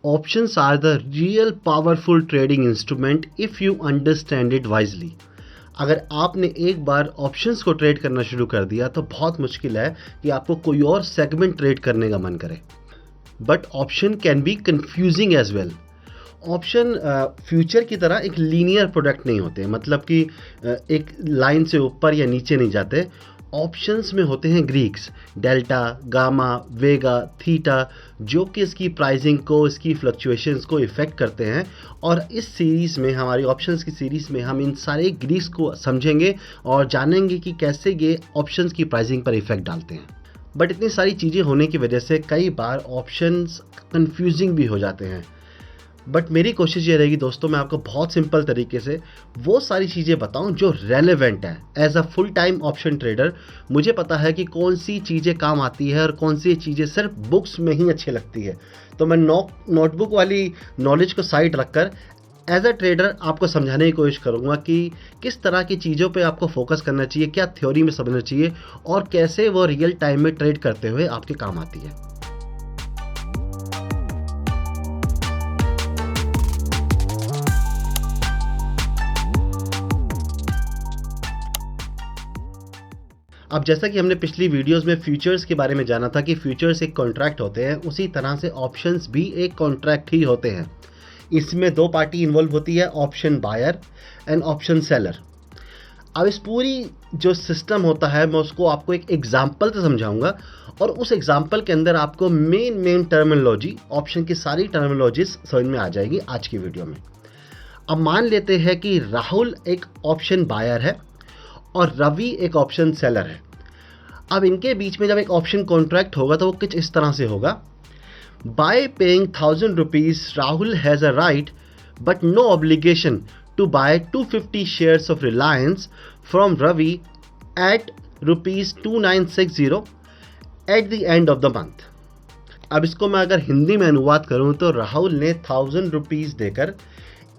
Options are the real powerful trading instrument if you understand it wisely. अगर आपने एक बार options को trade करना शुरू कर दिया तो बहुत मुश्किल है कि आपको कोई और सेगमेंट ट्रेड करने का मन करे। But option can be confusing as well. Option future की तरह एक लीनियर प्रोडक्ट नहीं होते, मतलब कि एक लाइन से ऊपर या नीचे नहीं जाते। ऑप्शंस में होते हैं ग्रीक्स, डेल्टा, गामा, वेगा, थीटा, जो कि इसकी प्राइसिंग को, इसकी फ्लक्चुएशंस को इफ़ेक्ट करते हैं। और इस सीरीज़ में, हमारी ऑप्शंस की सीरीज़ में, हम इन सारे ग्रीक्स को समझेंगे और जानेंगे कि कैसे ये ऑप्शंस की प्राइसिंग पर इफ़ेक्ट डालते हैं। बट इतनी सारी चीज़ें होने की वजह से कई बार ऑप्शंस कंफ्यूजिंग भी हो जाते हैं। बट मेरी कोशिश ये रहेगी दोस्तों, मैं आपको बहुत सिंपल तरीके से वो सारी चीज़ें बताऊं जो रेलेवेंट है। As a full time option trader मुझे पता है कि कौन सी चीज़ें काम आती है और कौन सी चीज़ें सिर्फ बुक्स में ही अच्छी लगती है। तो मैं नोटबुक वाली नॉलेज को साइड रखकर एज अ ट्रेडर आपको समझाने की कोशिश करूँगा कि किस तरह की चीज़ों पे आपको फोकस करना चाहिए, क्या थ्योरी में समझना चाहिए और कैसे वो रियल टाइम में ट्रेड करते हुए आपके काम आती है। अब जैसा कि हमने पिछली वीडियोस में फ्यूचर्स के बारे में जाना था कि फ्यूचर्स एक कॉन्ट्रैक्ट होते हैं, उसी तरह से ऑप्शंस भी एक कॉन्ट्रैक्ट ही होते हैं। इसमें दो पार्टी इन्वॉल्व होती है, option buyer and option seller. अब इस पूरी जो सिस्टम होता है मैं उसको आपको एक एग्जाम्पल से समझाऊंगा और उस एग्जाम्पल के अंदर आपको मेन टर्मिनोलॉजी, ऑप्शन की सारी टर्मिनोलॉजीज समझ में आ जाएगी आज की वीडियो में। अब मान लेते हैं कि राहुल एक ऑप्शन बायर है और रवि एक ऑप्शन सेलर है। अब इनके बीच में जब एक ऑप्शन कॉन्ट्रैक्ट होगा तो वो कुछ इस तरह से होगा। By paying 1000 rupees Rahul has a right but no obligation to buy 250 shares of Reliance from Ravi at ₹2960 at the end of the month. अब इसको मैं अगर हिंदी में अनुवाद करूं तो राहुल ने 1000 रुपीज देकर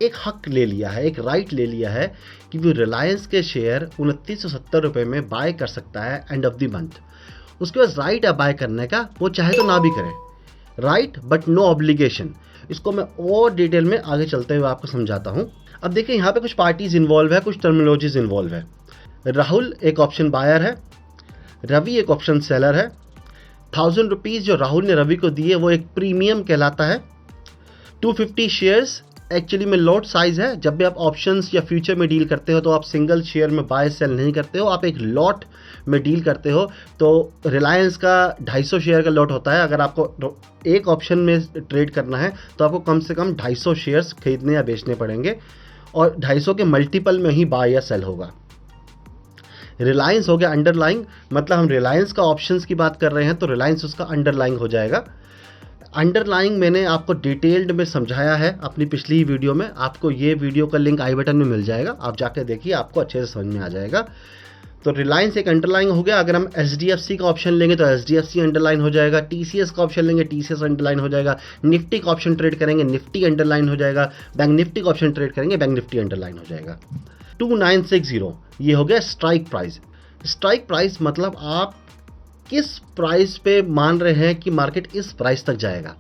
एक हक ले लिया है, एक राइट ले लिया है कि वो रिलायंस के शेयर 2970 रुपये में बाय कर सकता है एंड ऑफ द मंथ। उसके पास राइट है बाय करने का, वो चाहे तो ना भी करे। Right but no obligation. इसको मैं और डिटेल में आगे चलते हुए आपको समझाता हूँ। अब देखिए यहाँ पे कुछ पार्टीज इन्वॉल्व है, कुछ टर्मिनोलॉजीज इन्वॉल्व है। राहुल एक ऑप्शन बायर है, रवि एक ऑप्शन सेलर है। 1000 रुपीज़ जो राहुल ने रवि को दिए वो एक प्रीमियम कहलाता है। 250 शेयर्स एक्चुअली में लॉट साइज है। जब भी आप ऑप्शंस या फ्यूचर में डील करते हो तो आप सिंगल शेयर में बाय सेल नहीं करते हो, आप एक लॉट में डील करते हो। तो रिलायंस का 250 शेयर का लॉट होता है। अगर आपको एक ऑप्शन में ट्रेड करना है तो आपको कम से कम 250 शेयर्स खरीदने या बेचने पड़ेंगे और 250 के मल्टीपल में ही बाय या सेल होगा। रिलायंस हो गया अंडरलाइंग, मतलब हम रिलायंस का ऑप्शंस की बात कर रहे हैं तो रिलायंस उसका अंडरलाइंग हो जाएगा। अंडरलाइंग मैंने आपको डिटेल्ड में समझाया है अपनी पिछली वीडियो में। आपको ये वीडियो का लिंक आई बटन में मिल जाएगा, आप जाकर देखिए, आपको अच्छे से समझ में आ जाएगा। तो रिलायंस एक अंडरलाइन हो गया। अगर हम HDFC का ऑप्शन लेंगे तो HDFC अंडरलाइन हो जाएगा। TCS का ऑप्शन लेंगे TCS अंडरलाइन हो जाएगा। निफ्टी का ऑप्शन ट्रेड करेंगे निफ्टी अंडरलाइन हो जाएगा। बैंक निफ्टी का ऑप्शन ट्रेड करेंगे बैंक निफ्टी अंडरलाइन हो जाएगा। 2960 ये हो गया स्ट्राइक प्राइस। स्ट्राइक प्राइस मतलब आप किस प्राइस पे मान रहे हैं कि मार्केट इस प्राइस तक जाएगा।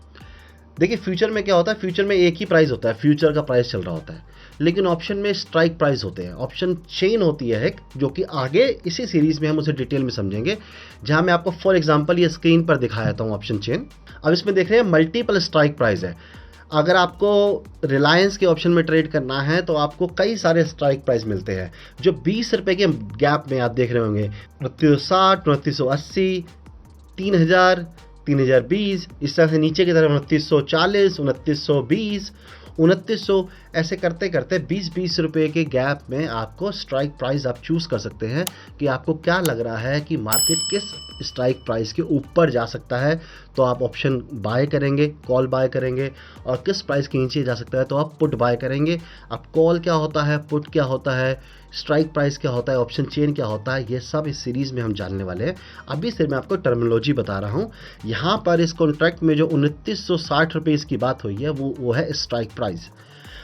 देखिए फ्यूचर में क्या होता है, फ्यूचर में एक ही प्राइस होता है, फ्यूचर का प्राइस चल रहा होता है। लेकिन ऑप्शन में स्ट्राइक प्राइस होते हैं, ऑप्शन चेन होती है एक, जो कि आगे इसी सीरीज में हम उसे डिटेल में समझेंगे, जहां मैं आपको फॉर एग्जांपल ये स्क्रीन पर दिखाया था ऑप्शन चेन। अब इसमें देख रहे हैं मल्टीपल स्ट्राइक प्राइस है। अगर आपको रिलायंस के ऑप्शन में ट्रेड करना है तो आपको कई सारे स्ट्राइक प्राइस मिलते हैं जो 20 रुपये के गैप में आप देख रहे होंगे। 2960, 2980, 3000, 3020, इस तरह से नीचे की तरफ 2940, 2920, 2900, ऐसे करते करते 20-20 रुपये के गैप में आपको स्ट्राइक प्राइस आप चूज़ कर सकते हैं कि आपको क्या लग रहा है कि मार्केट किस स्ट्राइक प्राइस के ऊपर जा सकता है तो आप ऑप्शन बाय करेंगे, कॉल बाय करेंगे, और किस प्राइस के नीचे जा सकता है तो आप पुट बाय करेंगे। अब कॉल क्या होता है, पुट क्या होता है, स्ट्राइक प्राइस क्या होता है, ऑप्शन चेन क्या होता है, ये सब इस सीरीज़ में हम जानने वाले हैं। अभी सिर्फ मैं आपको टर्मिनोलॉजी बता रहा हूँ। यहाँ पर इस कॉन्ट्रैक्ट में जो 2960 रुपये की बात हुई है वो है स्ट्राइक प्राइस।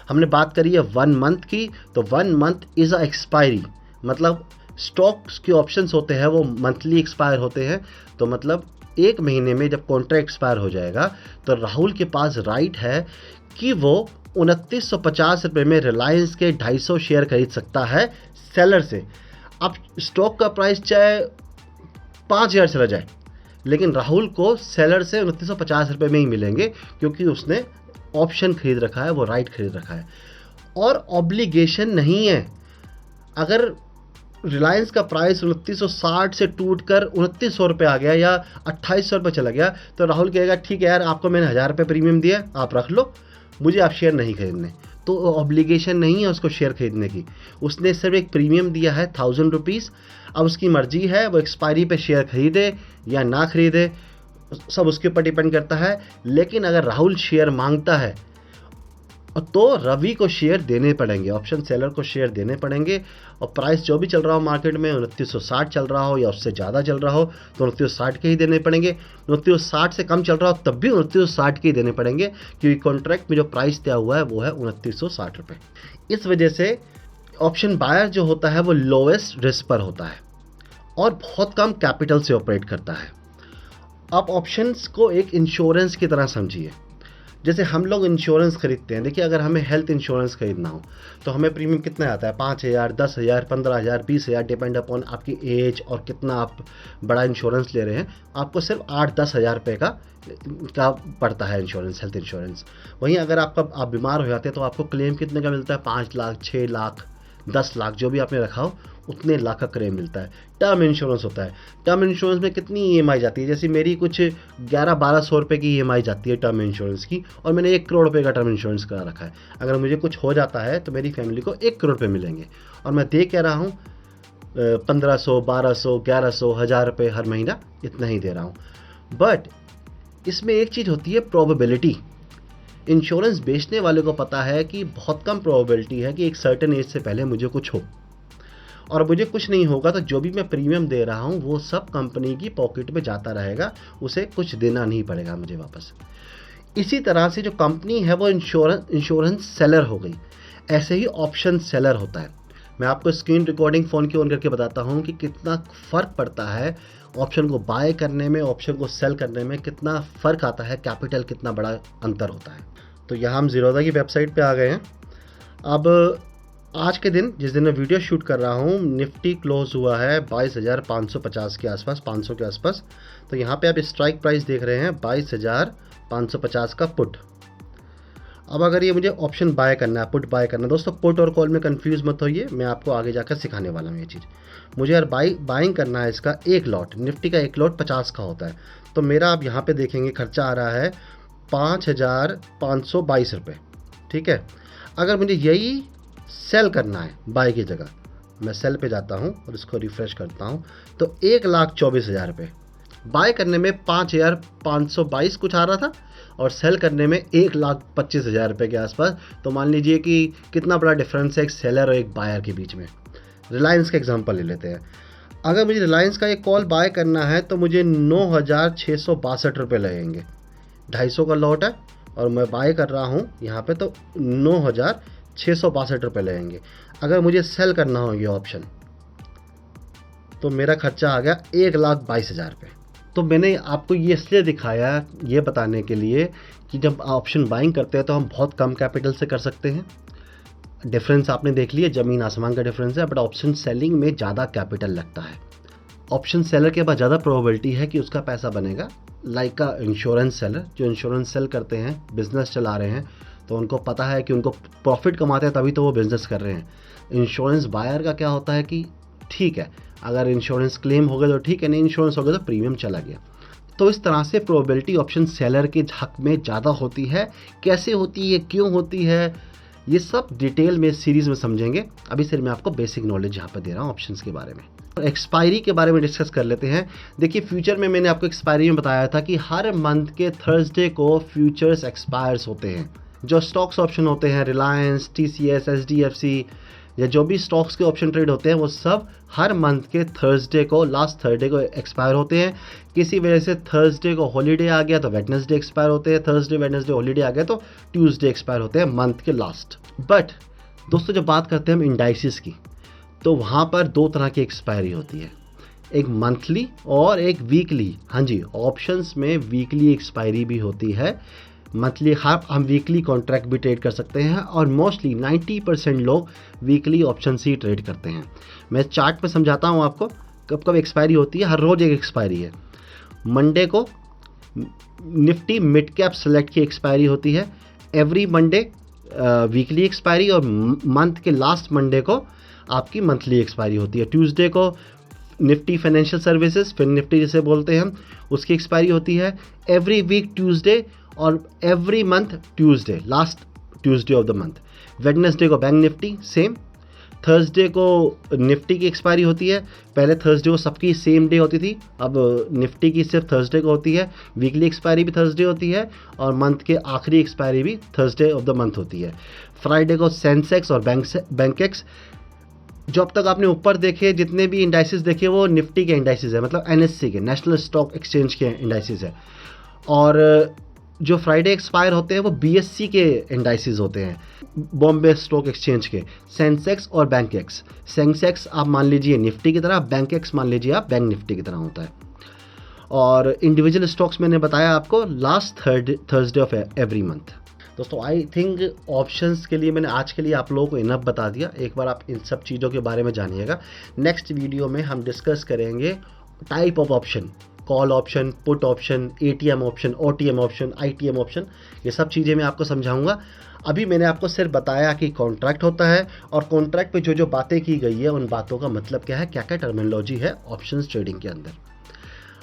हमने बात करी है 1 मंथ की, तो 1 मंथ इज़ अ एक्सपायरी, मतलब स्टॉक्स के ऑप्शंस होते हैं वो मंथली एक्सपायर होते हैं। तो मतलब 1 महीने में जब कॉन्ट्रैक्ट एक्सपायर हो जाएगा तो राहुल के पास राइट है कि वो 2950 रुपये में रिलायंस के 250 शेयर खरीद सकता है सेलर से। अब स्टॉक का प्राइस चाहे 5000 चला जाए, लेकिन राहुल को सेलर से 2950 रुपये में ही मिलेंगे, क्योंकि उसने ऑप्शन खरीद रखा है, वो राइट खरीद रखा है और ऑब्लिगेशन नहीं है। अगर रिलायंस का प्राइस 2960 से टूटकर 2900 रुपये आ गया या 2800 रुपये चला गया तो राहुल कहेगा ठीक है यार, आपको मैंने 1000 रुपये प्रीमियम दिया, आप रख लो, मुझे आप शेयर नहीं खरीदने। तो ऑब्लिगेशन नहीं है उसको शेयर खरीदने की, उसने सिर्फ एक प्रीमियम दिया है 1000 रुपीज़। अब उसकी मर्जी है वो एक्सपायरी पे शेयर खरीदे या ना खरीदे, सब उसके ऊपर डिपेंड करता है। लेकिन अगर राहुल शेयर मांगता है तो रवि को शेयर देने पड़ेंगे, ऑप्शन सेलर को शेयर देने पड़ेंगे। और प्राइस जो भी चल रहा हो मार्केट में 2960 चल रहा हो या उससे ज़्यादा चल रहा हो तो 2960 के ही देने पड़ेंगे। 2960 से कम चल रहा हो तब भी 2960 के ही देने पड़ेंगे, क्योंकि कॉन्ट्रैक्ट में जो प्राइस दिया हुआ है वो है 2960 रुपये। इस वजह से ऑप्शन बायर जो होता है वो लोएस्ट रिस्क पर होता है और बहुत कम कैपिटल से ऑपरेट करता है। आप ऑप्शंस को एक इंश्योरेंस की तरह समझिए। जैसे हम लोग इंश्योरेंस खरीदते हैं, देखिए अगर हमें हेल्थ इंश्योरेंस खरीदना हो तो हमें प्रीमियम कितना आता है, 5000, 10,000, 15,000, 20,000, डिपेंड अपॉन आपकी एज और कितना आप बड़ा इंश्योरेंस ले रहे हैं। आपको सिर्फ 8-10 हज़ार रुपये का पड़ता है इंश्योरेंस, हेल्थ इंश्योरेंस। वहीं अगर आप बीमार हो जाते हैं तो आपको क्लेम कितने का मिलता है, 5 लाख, 6 लाख, 10 लाख, जो भी आपने रखा हो उतने लाख का क्लेम मिलता है। टर्म इंश्योरेंस होता है, टर्म इंश्योरेंस में कितनी ईएमआई जाती है, जैसे मेरी कुछ 1100-1200 रुपये की ईएमआई जाती है टर्म इंश्योरेंस की, और मैंने 1 करोड़ रुपये का टर्म इंश्योरेंस करा रखा है। अगर मुझे कुछ हो जाता है तो मेरी फैमिली को 1 करोड़ रुपये मिलेंगे, और मैं दे कह रहा हूँ 1500, 1200, 1100, 1000 रुपये हर महीना, इतना ही दे रहा हूँ। बट इसमें एक चीज़ होती है प्रोबेबिलिटी। इंश्योरेंस बेचने वाले को पता है कि बहुत कम प्रोबेबिलिटी है कि एक सर्टेन एज से पहले मुझे कुछ हो, और मुझे कुछ नहीं होगा तो जो भी मैं प्रीमियम दे रहा हूँ वो सब कंपनी की पॉकेट में जाता रहेगा, उसे कुछ देना नहीं पड़ेगा मुझे वापस। इसी तरह से जो कंपनी है वो इंश्योरेंस सेलर हो गई, ऐसे ही ऑप्शन सेलर होता है। मैं आपको स्क्रीन रिकॉर्डिंग फ़ोन की ऑन करके बताता हूँ कि कितना फ़र्क पड़ता है ऑप्शन को बाय करने में, ऑप्शन को सेल करने में कितना फ़र्क आता है, कैपिटल कितना बड़ा अंतर होता है। तो यहाँ हम ज़ीरोधा की वेबसाइट पे आ गए हैं। अब आज के दिन, जिस दिन मैं वीडियो शूट कर रहा हूँ, निफ्टी क्लोज हुआ है 22,550 के आसपास, 500 के आसपास। तो यहाँ पे आप स्ट्राइक प्राइस देख रहे हैं 22,550 का पुट। अब अगर ये मुझे ऑप्शन बाय करना है, पुट बाय करना है, दोस्तों पुट और कॉल में कंफ्यूज मत होइए, मैं आपको आगे जाकर सिखाने वाला हूँ ये चीज़। मुझे यार बाइंग करना है इसका एक लॉट, निफ्टी का एक लॉट 50 का होता है। तो मेरा आप यहाँ पे देखेंगे खर्चा आ रहा है 5,522 रुपये, ठीक है। अगर मुझे यही सेल करना है बाय की जगह, मैं सेल पे जाता हूँ और इसको रिफ़्रेश करता हूँ तो 1,24,000 रुपये। बाय करने में 5,522 कुछ आ रहा था और सेल करने में 1,25,000 रुपये के आसपास। तो मान लीजिए कि कितना बड़ा डिफरेंस है एक सेलर और एक बायर के बीच में। रिलायंस का एग्जांपल ले लेते हैं। अगर मुझे रिलायंस का एक कॉल बाय करना है तो मुझे 9,662 रुपये लगेंगे। 250 का लॉट है और मैं बाय कर रहा हूँ यहाँ पे, तो 9,662 रुपये लगेंगे। अगर मुझे सेल करना हो ये ऑप्शन तो मेरा खर्चा आ गया 1,22,000 रुपये। तो मैंने आपको ये इसलिए दिखाया, ये बताने के लिए कि जब ऑप्शन बाइंग करते हैं तो हम बहुत कम कैपिटल से कर सकते हैं। डिफरेंस आपने देख लिया, ज़मीन आसमान का डिफरेंस है। बट ऑप्शन सेलिंग में ज़्यादा कैपिटल लगता है। ऑप्शन सेलर के पास ज़्यादा प्रोबेबिलिटी है कि उसका पैसा बनेगा। लाइक का इंश्योरेंस सेलर, जो इंश्योरेंस सेल करते हैं, बिजनेस चला रहे हैं, तो उनको पता है कि उनको प्रॉफिट कमाते हैं तभी तो वो बिज़नेस कर रहे हैं। इंश्योरेंस बायर का क्या होता है कि ठीक है, अगर इंश्योरेंस क्लेम हो गया तो ठीक है, नहीं इंश्योरेंस हो गया तो प्रीमियम चला गया। तो इस तरह से प्रोबेबिलिटी ऑप्शन सेलर के हक में ज़्यादा होती है। कैसे होती है, क्यों होती है, ये सब डिटेल में सीरीज़ में समझेंगे। अभी सिर्फ मैं आपको बेसिक नॉलेज यहाँ पर दे रहा हूँ ऑप्शंस के बारे में। एक्सपायरी के बारे में डिस्कस कर लेते हैं। देखिए फ्यूचर में मैंने आपको एक्सपायरी में बताया था कि हर मंथ के थर्सडे को फ्यूचर्स एक्सपायर्स होते हैं। जो स्टॉक्स ऑप्शन होते हैं, रिलायंस, TCS, SDFC या जो भी स्टॉक्स के ऑप्शन ट्रेड होते हैं, वो सब हर मंथ के थर्सडे को, लास्ट थर्सडे को एक्सपायर होते हैं। किसी वजह से थर्सडे को हॉलीडे आ गया तो वेडनेसडे एक्सपायर होते हैं, थर्सडे वेडनेसडे हॉलीडे आ गया तो ट्यूसडे एक्सपायर होते हैं मंथ के लास्ट। बट दोस्तों जब बात करते हैं हम इंडाइसिस की, तो वहाँ पर दो तरह की एक्सपायरी होती है। एक मंथली और एक वीकली। हाँ जी, ऑप्शंस में वीकली एक्सपायरी भी होती है, मंथली हम वीकली कॉन्ट्रैक्ट भी ट्रेड कर सकते हैं और मोस्टली 90% लोग वीकली ऑप्शन ही ट्रेड करते हैं। मैं चार्ट में समझाता हूँ आपको कब कब एक्सपायरी होती है। हर रोज़ एक एक्सपायरी है। मंडे को निफ्टी मिड कैप सेलेक्ट की एक्सपायरी होती है, एवरी मंडे वीकली एक्सपायरी, और मंथ के लास्ट मंडे को आपकी मंथली एक्सपायरी होती है। ट्यूसडे को निफ्टी फाइनेंशियल सर्विसेज, फिर निफ्टी जिसे बोलते हैं हम, उसकी एक्सपायरी होती है एवरी वीक ट्यूसडे और every month Tuesday, last Tuesday of the month. Wednesday को बैंक निफ्टी सेम। थर्सडे को निफ्टी की एक्सपायरी होती है। पहले थर्सडे को सबकी सेम डे होती थी, अब निफ्टी की सिर्फ थर्सडे को होती है। वीकली एक्सपायरी भी थर्सडे होती है और मंथ के आखिरी एक्सपायरी भी थर्सडे ऑफ द मंथ होती है। फ्राइडे को सेंसेक्स और बैंकेक्स। जो अब तक आपने ऊपर देखे जितने भी इंडाइसिस देखे वो निफ्टी के इंडाइसिस है, मतलब एनएससी के, नेशनल स्टॉक एक्सचेंज के इंडाइसिस है। और जो फ्राइडे एक्सपायर होते हैं वो बीएससी के इंडाइसिस होते हैं, बॉम्बे स्टॉक एक्सचेंज के, सेंसेक्स और बैंकेक्स। सेंसेक्स आप मान लीजिए निफ्टी की तरह, बैंकेक्स मान लीजिए आप बैंक निफ्टी की तरह होता है। और इंडिविजुअल स्टॉक्स मैंने बताया आपको last Thursday of every month. दोस्तों आई थिंक ऑप्शंस के लिए मैंने आज के लिए आप लोगों को इनफ बता दिया। एक बार आप इन सब चीज़ों के बारे में जानिएगा। नेक्स्ट वीडियो में हम डिस्कस करेंगे type of option, call option, put option, ATM option, OTM option, ITM option, ये सब चीज़ें मैं आपको समझाऊंगा। अभी मैंने आपको सिर्फ बताया कि कॉन्ट्रैक्ट होता है और कॉन्ट्रैक्ट पे जो जो बातें की गई है उन बातों का मतलब क्या है, क्या क्या टर्मिनोलॉजी है ऑप्शंस ट्रेडिंग के अंदर।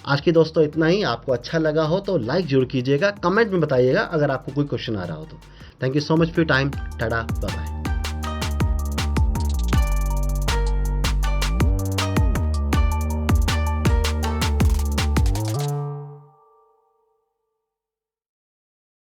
आज की दोस्तों इतना ही। आपको अच्छा लगा हो तो लाइक जरूर कीजिएगा, कमेंट में बताइएगा अगर आपको कोई क्वेश्चन आ रहा हो तो। Thank you so much for your time. Ta ta, bye bye.